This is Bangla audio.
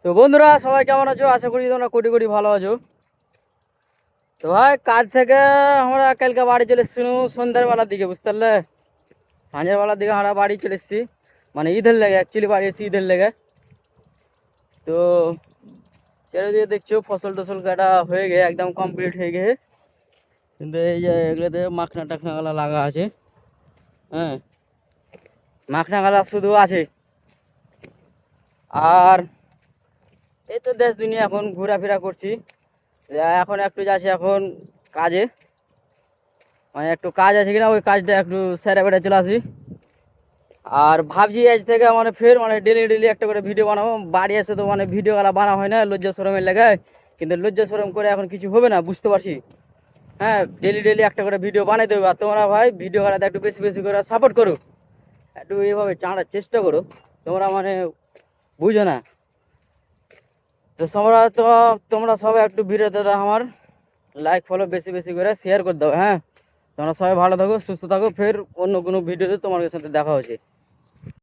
তো বন্ধুরা সবাই কেমন আছো? আশা করি তোমরা কোটি কোটি ভালো আছো। তো ভাই কাজ থেকে আমরা কালকে বাড়ি চলে এসেছি সন্ধ্যার বেলার দিকে, বুঝতে পারলে? সন্ধ্যের বেলার দিকে আমরা বাড়ি চলে এসেছি, মানে ঈদের লেগে, অ্যাকচুয়ালি বাড়ি এসেছি ঈদের লেগে। তো চারিদিকে দেখছো ফসল টসল কাটা হয়ে গিয়ে একদম কমপ্লিট হয়ে গিয়ে, কিন্তু এই যে এগুলোতে মাখনা টাখনা গালা লাগা আছে। হ্যাঁ, মাখনা গালা শুধু আছে। আর এই তো দেশ দুনিয়া এখন ঘোরাফেরা করছি। এখন একটু যাচ্ছি এখন কাজে, মানে একটু কাজ আছে কিনা ওই কাজটা একটু সেরে বেড়ে চলে আসি। আর ভাবছি আজ থেকে মানে ফের মানে ডেলি ডেলি একটা করে ভিডিও বানাবো। বাড়ি এসে তো মানে ভিডিও গালা বানা হয় না, লজ্জা শরমের লেগে। কিন্তু লজ্জা শরম করে এখন কিছু হবে না, বুঝতে পারছি। হ্যাঁ, ডেলি ডেলি একটা করে ভিডিও বানাই দেবো। আর তোমরা ভাই ভিডিও গালাতে একটু বেশি বেশি করে সাপোর্ট করো, একটু এইভাবে চাঁড়ার চেষ্টা করো। তোমরা মানে বুঝো না তো তোমরা সবাই একটু ভিডিওতে দাও আমার লাইক ফলো বেশি বেশি করে শেয়ার করে দাও। হ্যাঁ, তোমরা সবাই ভালো থাকো, সুস্থ থাকো। ফের অন্য কোনো ভিডিওতে তোমার সাথে দেখা হচ্ছে।